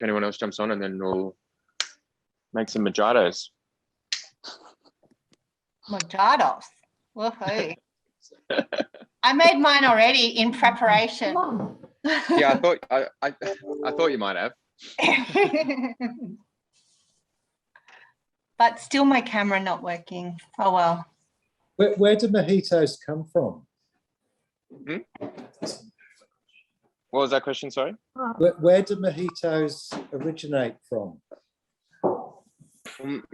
anyone else jumps on, and then we'll make some mojitos. Mojitos. Woohoo. I made mine already in preparation. Yeah, I thought you might have. But still my camera not working. Oh, well. Where do mojitos come from? What was that question, sorry? Where do mojitos originate from?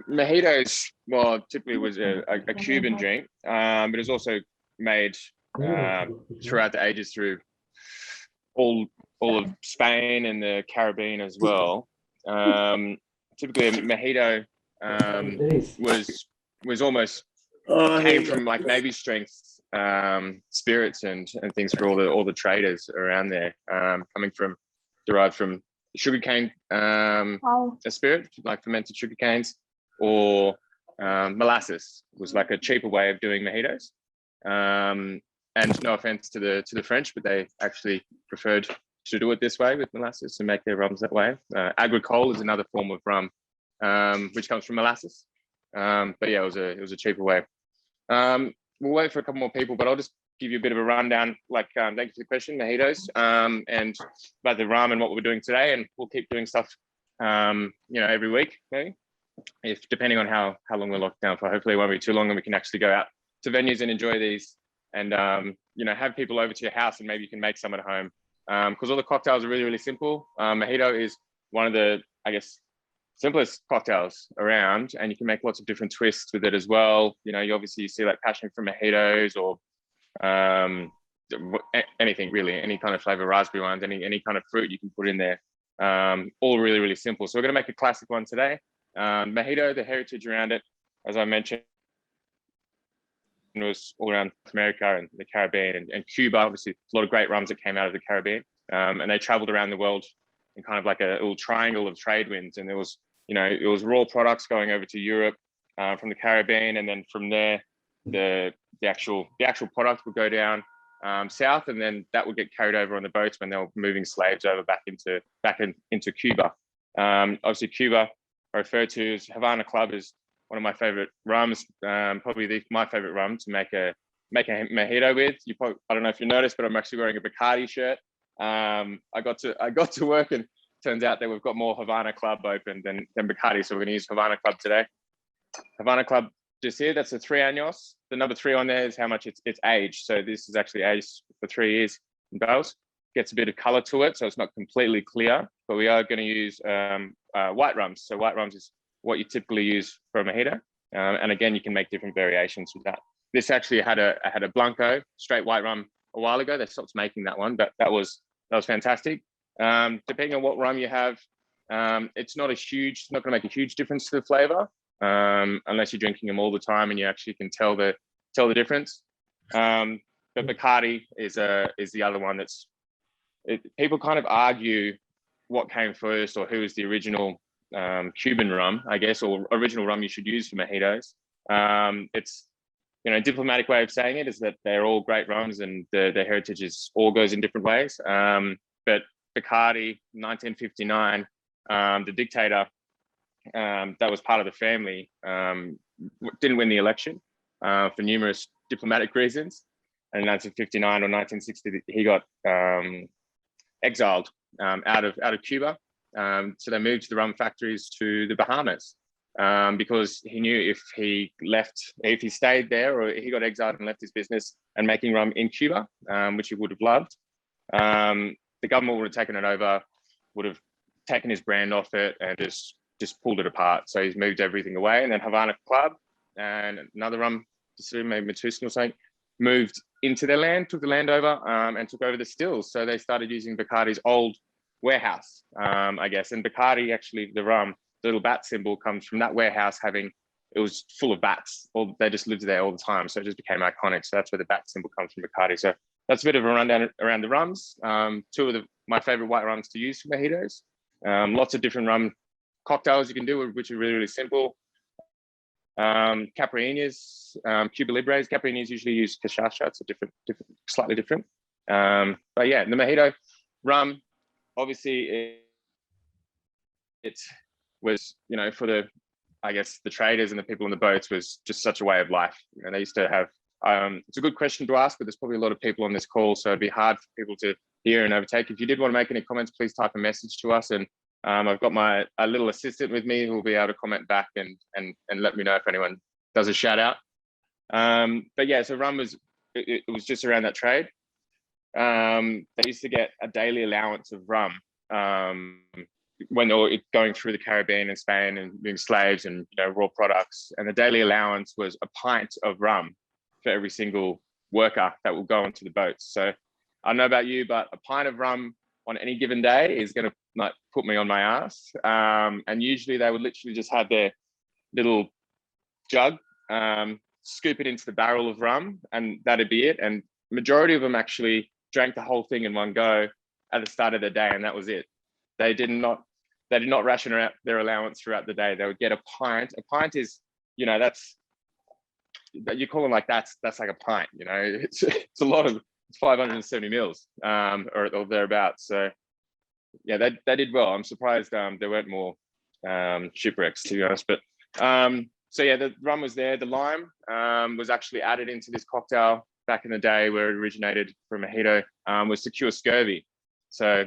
Mojitos, well, typically was a Cuban drink, but it's also made throughout the ages through all of Spain and the Caribbean as well. Typically, a mojito was almost came from like Navy strength spirits and things for all the traders around there, derived from sugarcane, a spirit like fermented sugar canes, or molasses was like a cheaper way of doing mojitos. And no offense to the French, but they actually preferred to do it this way with molasses and make their rums that way. Agricole is another form of rum, which comes from molasses. But yeah, it was a cheaper way. We'll wait for a couple more people, but I'll just give you a bit of a rundown. Like, thank you for the question, mojitos, and about the rum and what we're doing today. And we'll keep doing stuff, every week, maybe, if depending on how long we're locked down for. Hopefully, it won't be too long, and we can actually go out to venues and enjoy these, and have people over to your house, and maybe you can make some at home. Because all the cocktails are really, really simple. Mojito is one of the, I guess, simplest cocktails around, and you can make lots of different twists with it as well. You obviously see like passion fruit mojitos, or anything really, any kind of flavor, raspberry ones, any kind of fruit you can put in there. All really, really simple. So we're going to make a classic one today. Mojito, the heritage around it, as I mentioned, was all around America and the Caribbean and Cuba. Obviously, a lot of great rums that came out of the Caribbean, and they traveled around the world in kind of like a little triangle of trade winds. And there was, it was raw products going over to Europe from the Caribbean, and then from there, the actual product would go down south, and then that would get carried over on the boats when they were moving slaves over back into Cuba. Obviously, Cuba, I refer to as Havana Club, is one of my favorite rums, probably my favorite rum to make a mojito with. I don't know if you noticed, but I'm actually wearing a Bacardi shirt. I got to work, and turns out that we've got more Havana Club open than Bacardi, so we're going to use Havana Club today. Havana Club just here, that's a 3 años. The number 3 on there is how much it's aged. So this is actually aged for 3 years in barrels. Gets a bit of color to it, so it's not completely clear, but we are going to use white rums. So white rums is what you typically use for a mojito. And again, you can make different variations with that. This actually had a Blanco straight white rum a while ago. They stopped making that one, but that was fantastic. Depending on what rum you have, it's not going to make a huge difference to the flavor, unless you're drinking them all the time and you actually can tell the difference. But Bacardi is the other one people kind of argue what came first, or who was the original Cuban rum, I guess, or original rum you should use for mojitos. It's, a diplomatic way of saying it is that they're all great rums, and their heritage all goes in different ways. But Bacardi, 1959, the dictator that was part of the family didn't win the election for numerous diplomatic reasons. And in 1959 or 1960, he got exiled out of Cuba. So they moved the rum factories to the Bahamas, because he knew if he stayed there, or he got exiled and left his business and making rum in Cuba, which he would have loved, the government would have taken it over, would have taken his brand off it, and just pulled it apart. So he's moved everything away. And then Havana Club and another rum distillery, maybe Matusan or something, moved into their land, took the land over, and took over the stills. So they started using Bacardi's old warehouse, I guess. And Bacardi, actually, the rum, the little bat symbol comes from that warehouse it was full of bats. They just lived there all the time. So it just became iconic. So that's where the bat symbol comes from, Bacardi. So that's a bit of a rundown around the rums. 2 of my favorite white rums to use for mojitos. Lots of different rum cocktails you can do, which are really, really simple. Caipirinhas, Cuba Libres. Caipirinhas usually use cachaça. It's slightly different. But yeah, the mojito rum, obviously, was, you know, for the, I guess, the traders and the people on the boats was just such a way of life. You know, they used to have, it's a good question to ask, but there's probably a lot of people on this call, so it'd be hard for people to hear and overtake. If you did want to make any comments, please type a message to us, and I've got a little assistant with me who will be able to comment back and let me know if anyone does a shout out. But yeah, so rum was, it was just around that trade. They used to get a daily allowance of rum when they were going through the Caribbean and Spain and being slaves and, you know, raw products. And the daily allowance was a pint of rum for every single worker that will go onto the boats. So I don't know about you, but a pint of rum on any given day is going to like put me on my ass. And usually they would literally just have their little jug, scoop it into the barrel of rum, and that'd be it. And majority of them actually drank the whole thing in one go at the start of the day, and that was it. They did not ration out their allowance throughout the day. They would get a pint. A pint is, you know, that's, you call them like that's like a pint, you know, it's a lot of, it's 570 mils or thereabouts. So yeah, they did well. I'm surprised there weren't more shipwrecks, to be honest. But so yeah, the rum was there. The lime was actually added into this cocktail back in the day, where it originated from mojito, was to cure scurvy. So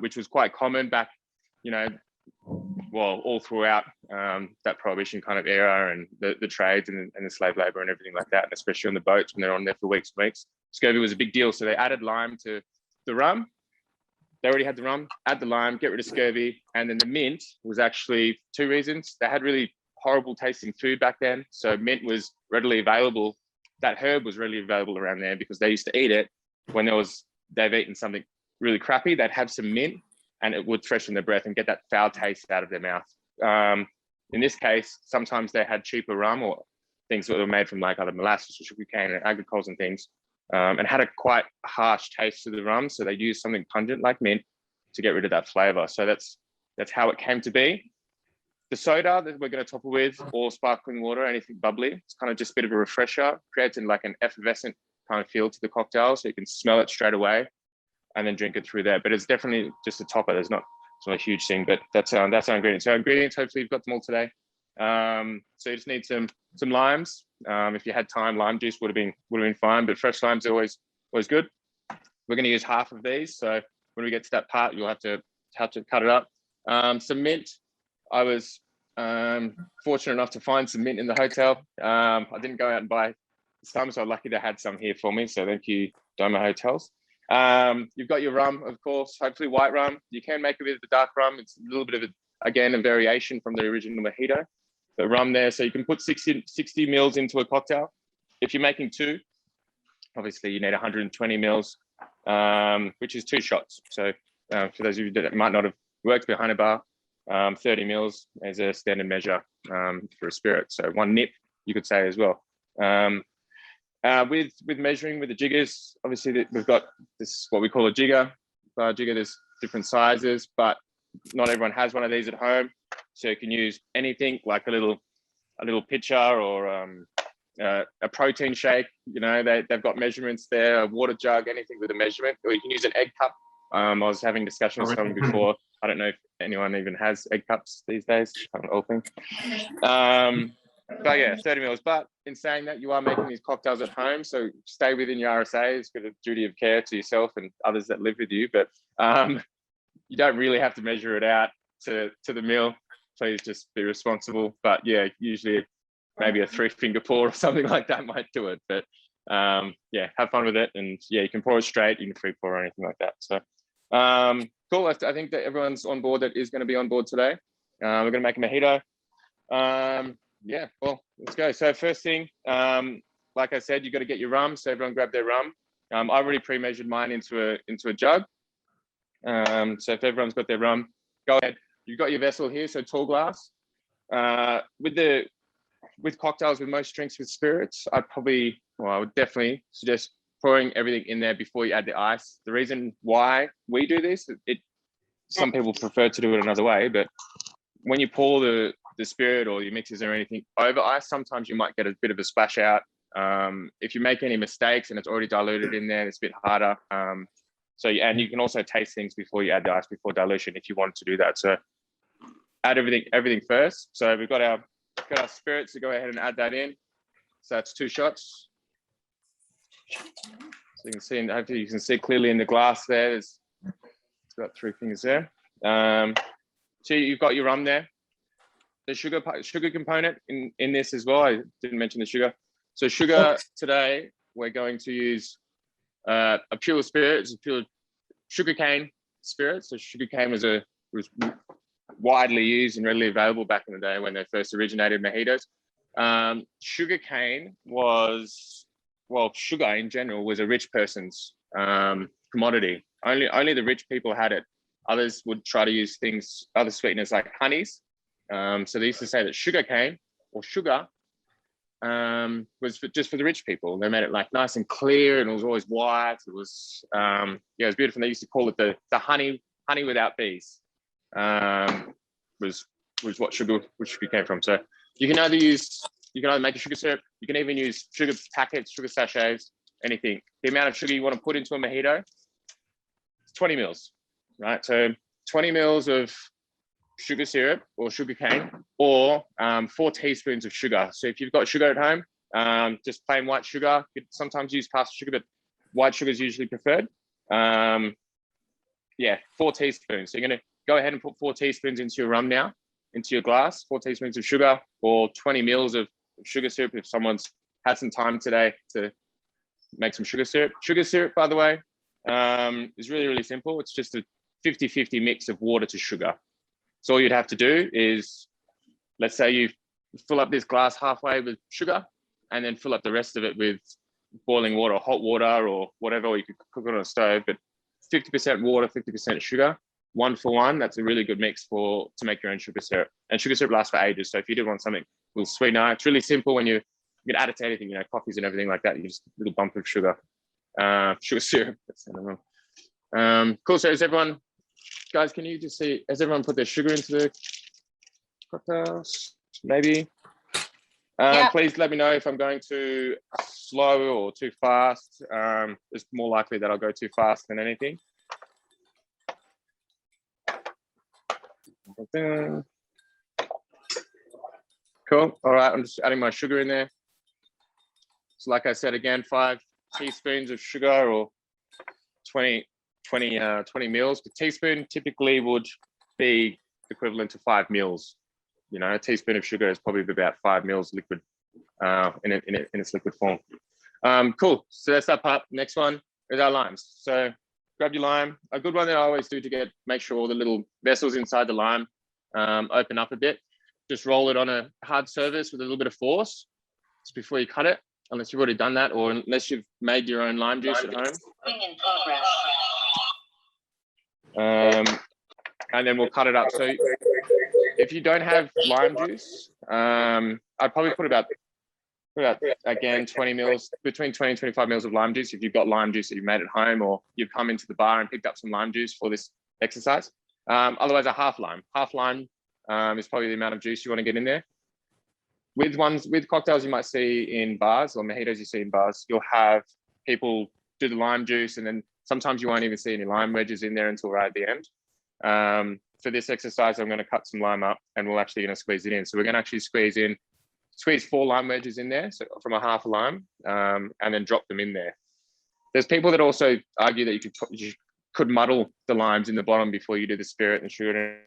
which was quite common back, you know, well, all throughout that prohibition kind of era, and the trades and the slave labor and everything like that, and especially on the boats when they're on there for weeks and weeks. Scurvy was a big deal. So they added lime to the rum. They already had the rum, add the lime, get rid of scurvy. And then the mint was actually two reasons. They had really horrible tasting food back then. So mint was readily available. That herb was readily available around there because they used to eat it when they've eaten something really crappy. They'd have some mint and it would freshen their breath and get that foul taste out of their mouth. In this case, sometimes they had cheaper rum or things that were made from like other molasses or sugarcane and agricoles and things, and had a quite harsh taste to the rum. So they used something pungent like mint to get rid of that flavor. So that's how it came to be. The soda that we're going to top it with, or sparkling water, anything bubbly, it's kind of just a bit of a refresher, creates in like an effervescent kind of feel to the cocktail, so you can smell it straight away and then drink it through there. But it's definitely just a topper. It's not a huge thing, but that's our ingredients. So ingredients, hopefully you've got them all today. So you just need some limes. If you had time, lime juice would have been fine, but fresh limes are always good. We're going to use half of these. So when we get to that part, you'll have to cut it up. Some mint. I was fortunate enough to find some mint in the hotel. I didn't go out and buy some, so I'm lucky they had some here for me. So thank you, Doma Hotels. You've got your rum, of course, hopefully white rum. You can make a bit of the dark rum. It's a little bit of a variation from the original mojito. But rum there, so you can put 60 mils into a cocktail. If you're making two, obviously you need 120 mils, which is 2 shots. So for those of you that might not have worked behind a bar, 30 mils is a standard measure for a spirit. So 1 nip, you could say as well. With measuring with the jiggers, obviously we've got this, what we call a jigger. Jigger, there's different sizes, but not everyone has one of these at home. So you can use anything like a little pitcher or a protein shake. You know, they've got measurements there, a water jug, anything with a measurement. Or you can use an egg cup. I was having discussions with someone before. I don't know if anyone even has egg cups these days. An old thing. But yeah, 30 mils. But in saying that, you are making these cocktails at home, so stay within your RSA. It's got a duty of care to yourself and others that live with you. But you don't really have to measure it out to the mil. Please just be responsible. But yeah, usually maybe a 3-finger pour or something like that might do it. But yeah, have fun with it. And yeah, you can pour it straight, you can free pour or anything like that. So cool. I think that everyone's on board that is going to be on board today. We're going to make a mojito. Yeah, well, let's go. So first thing, like I said, you got to get your rum. So everyone grab their rum. I already pre-measured mine into a jug. So if everyone's got their rum, go ahead. You've got your vessel here, so tall glass. With cocktails, with most drinks with spirits, I would definitely suggest pouring everything in there before you add the ice. The reason why we do this, some people prefer to do it another way, but when you pour the spirit or your mixes or anything over ice, sometimes you might get a bit of a splash out. If you make any mistakes and it's already diluted in there, it's a bit harder. And you can also taste things before you add the ice, before dilution, if you want to do that. So add everything first. So we've got our spirits, so go ahead and add that in. So that's 2 shots. So you can see, hopefully you can see clearly in the glass there. It's got 3 fingers there. So you've got your rum there. The sugar component in this as well. I didn't mention the sugar. So sugar today, we're going to use a pure spirit. It's a pure sugarcane spirit. So sugarcane was widely used and readily available back in the day when they first originated mojitos. Sugarcane was, well, sugar in general was a rich person's commodity. Only the rich people had it. Others would try to use other sweeteners like honeys. So they used to say that sugarcane or sugar was just for the rich people. They made it like nice and clear, and it was always white. It was it was beautiful. They used to call it the honey without bees. Was what sugar came from. So you can either make a sugar syrup. You can even use sugar packets, sugar sachets, anything. The amount of sugar you want to put into a mojito, it's 20 mils, right? So 20 mils of sugar syrup or sugar cane, or 4 teaspoons of sugar. So if you've got sugar at home, just plain white sugar. You could sometimes use caster sugar, but white sugar is usually preferred. 4 teaspoons. So you're going to go ahead and put 4 teaspoons into your rum now, into your glass, 4 teaspoons of sugar, or 20 mils of sugar syrup if someone's had some time today to make some sugar syrup. Sugar syrup, by the way, is really, really simple. It's just a 50-50 mix of water to sugar. So all you'd have to do is, let's say you fill up this glass halfway with sugar, and then fill up the rest of it with boiling water, or hot water, or whatever, or you could cook it on a stove, but 50% water, 50% sugar, 1-for-1. That's a really good mix to make your own sugar syrup. And sugar syrup lasts for ages. So if you did want something a little sweeter, it's really simple when you can add it to anything, coffees and everything like that. You just a little bump of sugar, sugar syrup. Cool. So is everyone, guys, can you just see, has everyone put their sugar into the cocktails? Maybe. Yeah. Please let me know if I'm going too slow or too fast. It's more likely that I'll go too fast than anything. Cool. All right, I'm just adding my sugar in there. So like I said, again, 5 teaspoons of sugar, or 20 mils. The teaspoon typically would be equivalent to 5 mils. A teaspoon of sugar is probably about 5 mils liquid in its liquid form. Cool. So that's that part. Next one is our limes. So grab your lime. A good one that I always do to make sure all the little vessels inside the lime open up a bit. Just roll it on a hard surface with a little bit of force just before you cut it, unless you've already done that, or unless you've made your own lime juice at home. In progress. And then we'll cut it up. So if you don't have lime juice, I'd probably put about again 20 mils, between 20 and 25 mils of lime juice if you've got lime juice that you've made at home, or you've come into the bar and picked up some lime juice for this exercise. Otherwise, a half lime is probably the amount of juice you want to get in there. With cocktails you might see in bars, or mojitos you see in bars, you'll have people do the lime juice, and then sometimes you won't even see any lime wedges in there until right at the end. For this exercise, I'm going to cut some lime up, and we're actually going to squeeze it in. So we're going to actually squeeze 4 lime wedges in there, so from a half a lime, and then drop them in there. There's people that also argue that you could muddle the limes in the bottom before you do the spirit and sugar and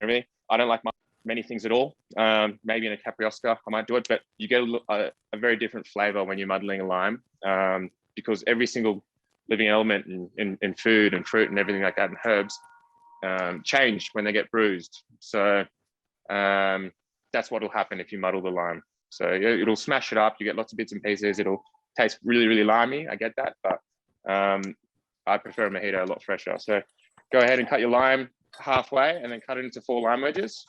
everything. I don't like many things at all. Maybe in a Capriosca, I might do it, but you get a very different flavor when you're muddling a lime, because every single living element in food and fruit and everything like that, and herbs, change when they get bruised. So that's what will happen if you muddle the lime. So it'll smash it up. You get lots of bits and pieces. It'll taste really, really limey. I get that, but I prefer a mojito a lot fresher. So go ahead and cut your lime halfway, and then cut it into 4 lime wedges.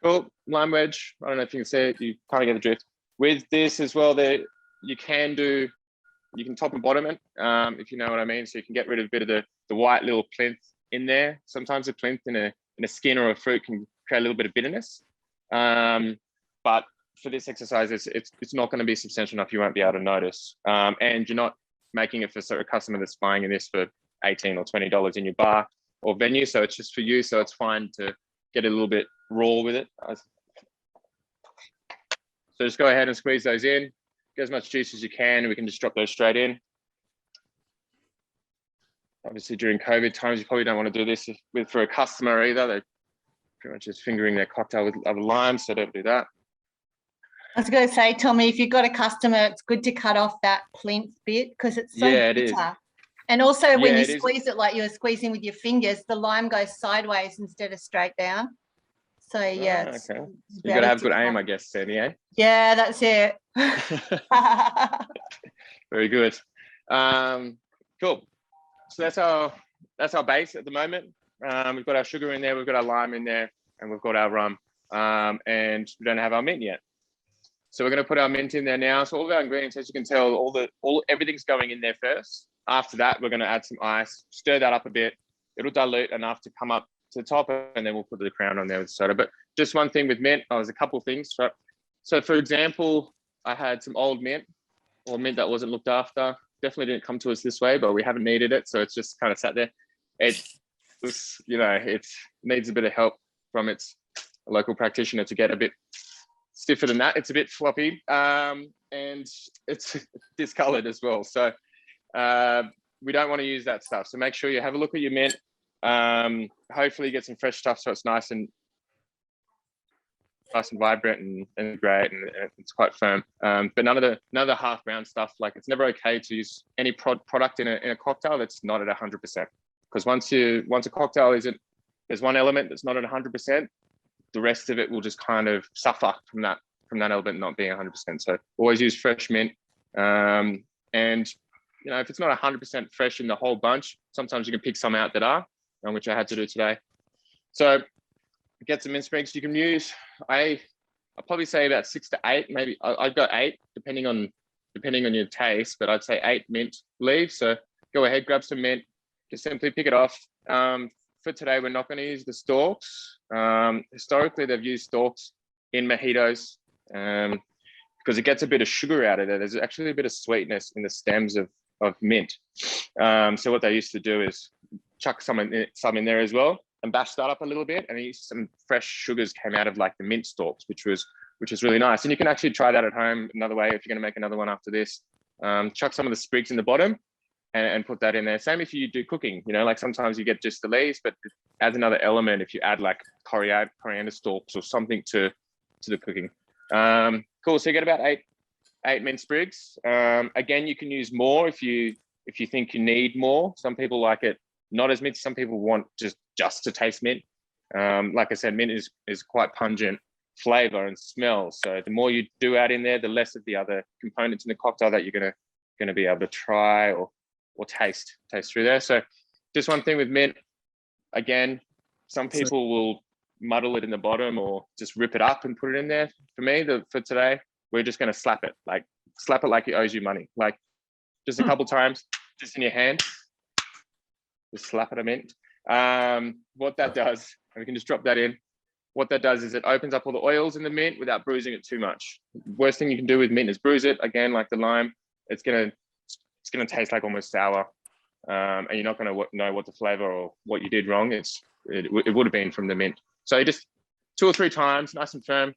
Cool, lime wedge. I don't know if you can see it. You kind of get the drift. With this as well, you can top and bottom it, if you know what I mean. So you can get rid of a bit of the white little plinth in there. Sometimes a plinth in a skin or a fruit can create a little bit of bitterness. But but for this exercise, it's not going to be substantial enough. You won't be able to notice. And you're not making it for a customer that's buying in this for $18 or $20 in your bar or venue. So it's just for you. So it's fine to get a little bit raw with it. So just go ahead and squeeze those in, get as much juice as you can. We can just drop those straight in. Obviously during COVID times, you probably don't want to do this for a customer either. They're pretty much just fingering their cocktail with other lime, so don't do that. I was going to say, Tommy, if you've got a customer, it's good to cut off that plinth bit because it's so Yeah, it bitter. is. And also when Yeah, you squeeze it like you're squeezing with your fingers, the lime goes sideways instead of straight down. So yeah. Okay. You got to have good aim, I guess, Sandy, eh? Yeah, that's it. Very good. Cool. So that's our base at the moment. We've got our sugar in there, we've got our lime in there, and we've got our rum. And we don't have our mint yet. So we're going to put our mint in there now. So all of our ingredients, as you can tell, everything's going in there first. After that, we're going to add some ice, stir that up a bit. It'll dilute enough to come up to the top, and then we'll put the crown on there with soda. But just one thing with mint, there's a couple of things. Right? So for example, I had some old mint or mint that wasn't looked after. Definitely didn't come to us this way, but we haven't needed it. So it's just kind of sat there. It needs a bit of help from its local practitioner to get a bit stiffer than that. It's a bit floppy and it's discolored as well. So we don't want to use that stuff. So make sure you have a look at your mint. Hopefully you get some fresh stuff so it's nice and vibrant and great, and it's quite firm. But none of the half brown stuff. Like, it's never okay to use any product in a cocktail that's not at 100%. Because once a cocktail there's one element that's not at 100%, the rest of it will just kind of suffer from that element not being 100%. So always use fresh mint. And if it's not 100% fresh in the whole bunch, sometimes you can pick some out that are, which I had to do today. So get some mint sprigs. You can use, I'll probably say about 6 to 8, maybe I've got 8, depending on your taste, but I'd say 8 mint leaves. So go ahead, grab some mint, just simply pick it off. For today, we're not going to use the stalks. Historically, they've used stalks in mojitos because it gets a bit of sugar out of it. There's actually a bit of sweetness in the stems of mint. So what they used to do is chuck some in there as well and bash that up a little bit, and some fresh sugars came out of like the mint stalks, which is really nice. And you can actually try that at home another way if you're going to make another one after this. Chuck some of the sprigs in the bottom and put that in there. Same if you do cooking, like sometimes you get just the leaves, but it adds another element if you add like coriander stalks or something to the cooking. Cool. So you get about 8 mint sprigs. Again, you can use more if you think you need more. Some people like it not as mint. Some people want just to taste mint. Like I said, mint is quite pungent flavor and smell. So the more you do add in there, the less of the other components in the cocktail that you're gonna be able to try or taste through there. So just one thing with mint, again, some people will muddle it in the bottom or just rip it up and put it in there. For me, for today, we're just going to slap it like it owes you money. Like just a couple times, just in your hand, just slap it a mint. What that does, and we can just drop that in. What that does is it opens up all the oils in the mint without bruising it too much. Worst thing you can do with mint is bruise it. Again, like the lime, it's gonna taste like almost sour, and you're not gonna know what the flavor or what you did wrong. It would have been from the mint. So just 2 or 3 times, nice and firm.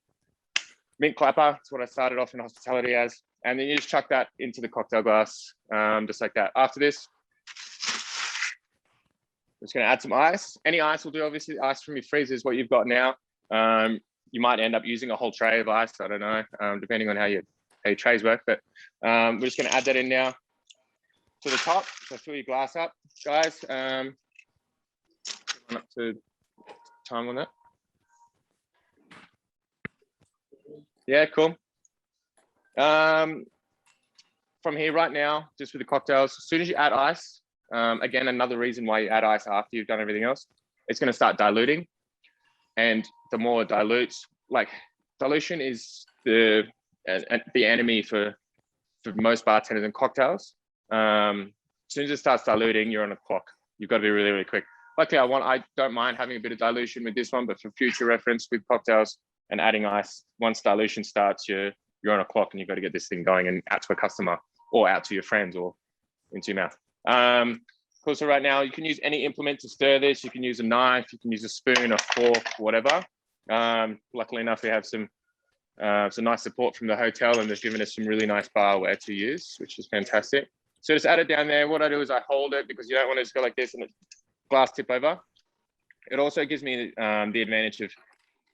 Mint clapper, that's what I started off in hospitality as. And then you just chuck that into the cocktail glass, just like that. After this, I'm just gonna add some ice. Any ice will do, obviously. Ice from your freezer is what you've got now. You might end up using a whole tray of ice, I don't know, depending on how your trays work. But we're just gonna add that in now to the top. So fill your glass up, guys. Up to time on that. Yeah, cool. From here right now, just with the cocktails, as soon as you add ice, again, another reason why you add ice after you've done everything else, it's going to start diluting. And the more it dilutes, like dilution is the enemy for most bartenders and cocktails. As soon as it starts diluting, you're on a clock. You've got to be really, really quick. Luckily, I don't mind having a bit of dilution with this one, but for future reference with cocktails, and adding ice. Once dilution starts, you're on a clock and you've got to get this thing going and out to a customer or out to your friends or into your mouth. Cool, so right now you can use any implement to stir this. You can use a knife, you can use a spoon, a fork, whatever. Luckily enough, we have some nice support from the hotel, and they've given us some really nice barware to use, which is fantastic. So just add it down there. What I do is I hold it, because you don't want to just go like this and glass tip over. It also gives me the advantage of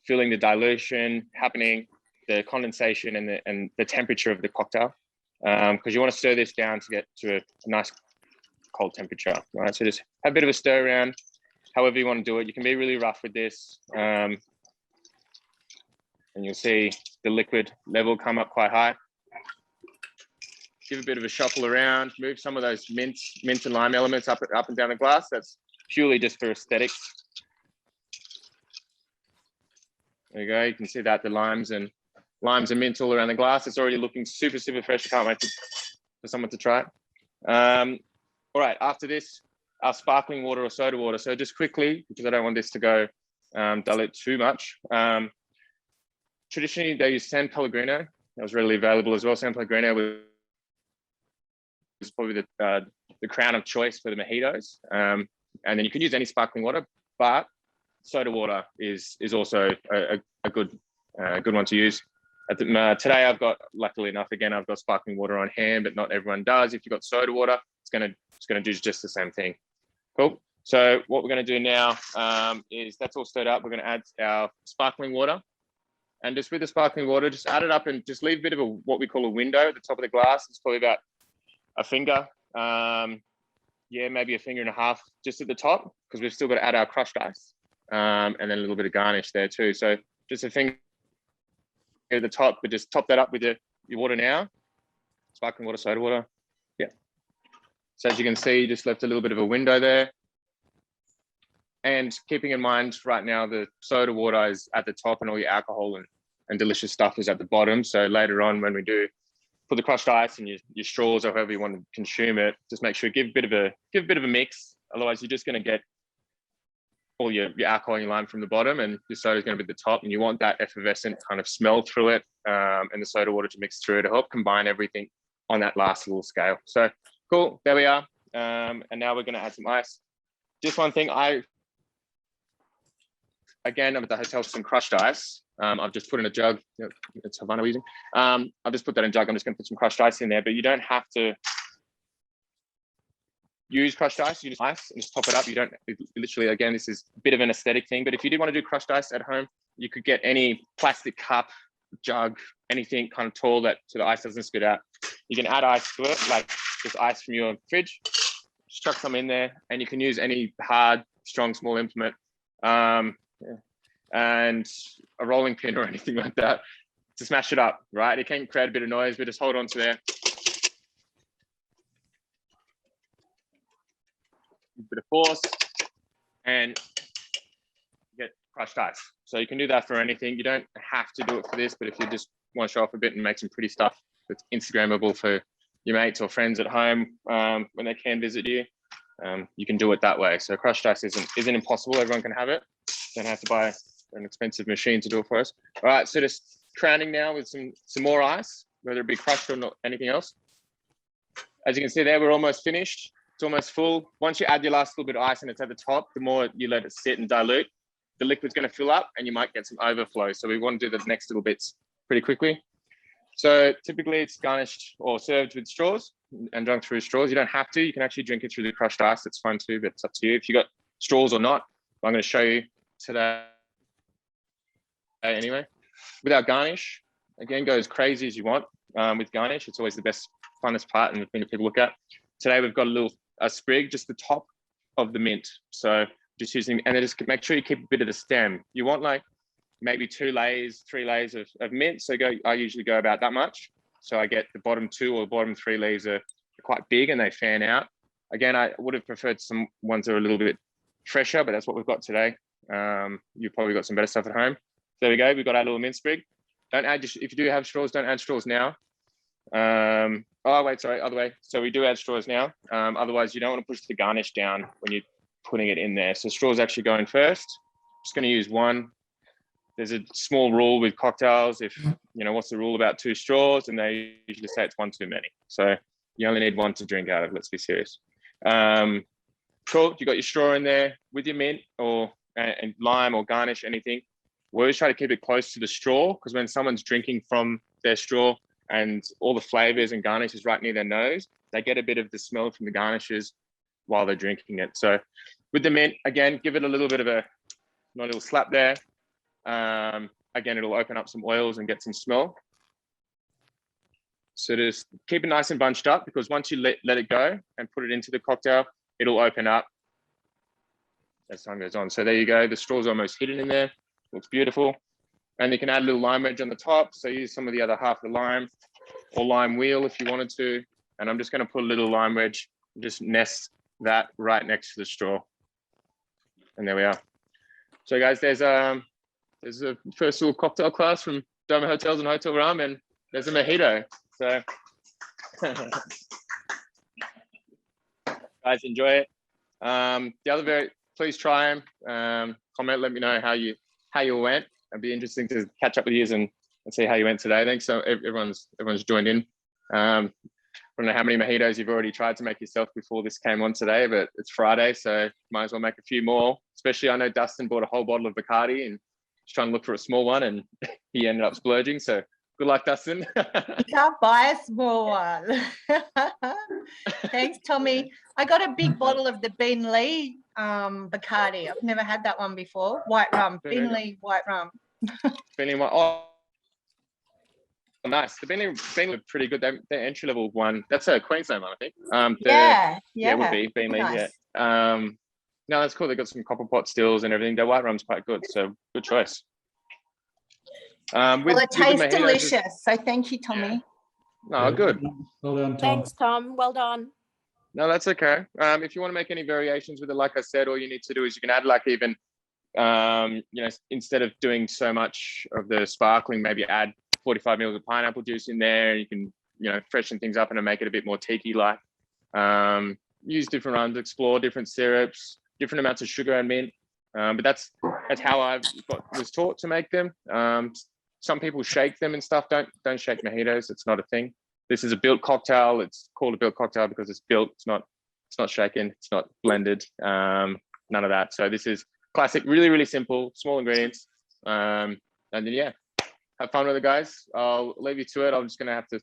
feeling the dilution happening, the condensation, and the temperature of the cocktail, because you want to stir this down to get to a nice cold temperature, right? So just have a bit of a stir around, however you want to do it. You can be really rough with this, and you'll see the liquid level come up quite high. Give a bit of a shuffle around, move some of those mint and lime elements up and down the glass. That's purely just for aesthetics. There you go. You can see that the limes and mint all around the glass. It's already looking super, super fresh. Can't wait for someone to try it. All right, after this, our sparkling water or soda water. So just quickly, because I don't want this to go dilute too much. Traditionally, they use San Pellegrino. That was readily available as well. San Pellegrino was probably the crown of choice for the mojitos. And then you can use any sparkling water, but soda water is also a good one to use. Today, I've got, luckily enough, again, I've got sparkling water on hand, but not everyone does. If you've got soda water, it's gonna do just the same thing. Cool. So what we're gonna do now is that's all stirred up. We're gonna add our sparkling water, and just with the sparkling water, just add it up and just leave a bit of what we call a window at the top of the glass. It's probably about a finger, yeah, maybe a finger and a half just at the top, because we've still got to add our crushed ice, and then a little bit of garnish there too. So just a finger at the top, but just top that up with your water now. Sparkling water, soda water. Yeah. So as you can see, just left a little bit of a window there. And keeping in mind right now, the soda water is at the top and all your alcohol and delicious stuff is at the bottom. So later on, when we do put the crushed ice and your straws or however you want to consume it, just make sure give a bit of a mix. Otherwise, you're just going to get all your alcohol and your lime from the bottom, and your soda is going to be at the top. And you want that effervescent kind of smell through it, and the soda water to mix through to help combine everything on that last little scale. So cool, there we are. And now we're going to add some ice. Just one thing, again, I'm at the hotel for some crushed ice. I've just put in a jug. It's Havana we're using. I've just put that in a jug. I'm just going to put some crushed ice in there, but you don't have to use crushed ice. You just ice and just top it up. You don't literally, again, this is a bit of an aesthetic thing, but if you do want to do crushed ice at home, you could get any plastic cup, jug, anything kind of tall that so the ice doesn't spit out. You can add ice to it, like just ice from your fridge. Just chuck some in there, and you can use any hard, strong, small implement. And a rolling pin or anything like that to smash it up, right? It can create a bit of noise, but just hold on to there. A bit of force and get crushed ice. So you can do that for anything. You don't have to do it for this, but if you just want to show off a bit and make some pretty stuff that's Instagrammable for your mates or friends at home when they can visit you, you can do it that way. So crushed ice isn't impossible. Everyone can have it. Don't have to buy an expensive machine to do it for us. All right, so just crowning now with some more ice, whether it be crushed or not, anything else. As you can see there, we're almost finished. It's almost full. Once you add your last little bit of ice and it's at the top, the more you let it sit and dilute, the liquid's going to fill up and you might get some overflow. So we want to do the next little bits pretty quickly. So typically it's garnished or served with straws and drunk through straws. You don't have to. You can actually drink it through the crushed ice. It's fun too, but it's up to you. If you got straws or not, I'm going to show you today anyway. With our garnish, again, go as crazy as you want with garnish. It's always the best, funnest part and the thing that people look at. Today we've got a sprig, just the top of the mint. So just using, and then just make sure you keep a bit of the stem. You want like maybe 2 layers, 3 layers of mint. So I usually go about that much. So I get the bottom 2 or bottom 3 leaves are quite big and they fan out. Again, I would have preferred some ones that are a little bit fresher, but that's what we've got today. You've probably got some better stuff at home. There we go. We've got our little mint sprig. Don't add, if you do have straws, don't add straws now. Oh, wait, sorry, other way. So we do add straws now. Otherwise, you don't want to push the garnish down when you're putting it in there. So straws actually going first. Just going to use one there's a small rule with cocktails. If, what's the rule about 2 straws? And they usually say it's 1 too many. So you only need 1 to drink out of, let's be serious. Cool, you got your straw in there with your mint or and lime or garnish, anything. We always try to keep it close to the straw, because when someone's drinking from their straw and all the flavors and garnishes right near their nose, they get a bit of the smell from the garnishes while they're drinking it. So with the mint, again, give it a little bit of a little slap there. Again, it'll open up some oils and get some smell. So just keep it nice and bunched up, because once you let it go and put it into the cocktail, it'll open up as time goes on. So there you go. The straw's almost hidden in there. Looks beautiful. And you can add a little lime wedge on the top. So use some of the other half of the lime, or lime wheel if you wanted to. And I'm just going to put a little lime wedge and just nest that right next to the straw. And there we are. So guys, there's a first little cocktail class from Doma Hotels and Hotel Realm, and there's a mojito. So guys, enjoy it. The other please try them. Comment, let me know how you went. It'd be interesting to catch up with you and see how you went today. Thanks. So everyone's joined in. I don't know how many mojitos you've already tried to make yourself before this came on today, but it's Friday, so might as well make a few more. Especially, I know Dustin bought a whole bottle of Bacardi and was trying to look for a small one, and he ended up splurging. So good luck, Dustin. You can't buy a small one. Thanks, Tommy. I got a big bottle of the Ben Lee Bacardi. I've never had that one before. White rum, Ben Lee white rum. Ben Lee white. Oh, nice. The Ben Lee are pretty good. They're entry level one. That's a Queensland one, I think. Yeah, it would be Ben Lee. nice. Yeah. No, that's cool. They got some copper pot stills and everything. Their white rum's quite good, so good choice. Well, it tastes delicious. So thank you, Tommy. Yeah. No, good. Well done, Tom. Thanks, Tom. Well done. No, that's okay. If you want to make any variations with it, like I said, all you need to do is you can add like even, instead of doing so much of the sparkling, maybe add 45 mils of pineapple juice in there. You can, freshen things up and make it a bit more tiki-like. Use different rums, explore different syrups, different amounts of sugar and mint. But that's how I was taught to make them. Some people shake them and stuff. Don't shake mojitos. It's not a thing. This is a built cocktail. It's called a built cocktail because it's built. It's not shaken. It's not blended. None of that. So this is classic, really, really simple, small ingredients. And then have fun with it, guys. I'll leave you to it. I'm just gonna have to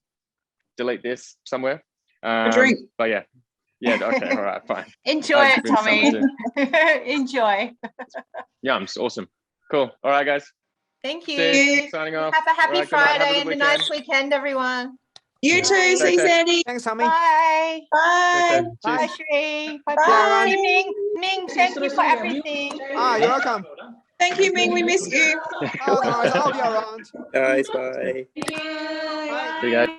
delete this somewhere. Drink. But yeah. Okay. All right. Fine. Enjoy it, Tommy. Enjoy. Yums. Awesome. Cool. All right, guys. Thank you. See, signing off. Have a happy All right, good night. Have Friday a good and a nice weekend, everyone. You too. Take See you, care. Sandy. Thanks, Tommy. Bye. Bye. Okay, Bye, cheers. Shree. Bye, Bye. bye. Ming, thank you for everything. Ah, you're welcome. Thank you, Ming. We miss you. Oh, no, I'll be around. Guys, bye. Bye. See you guys.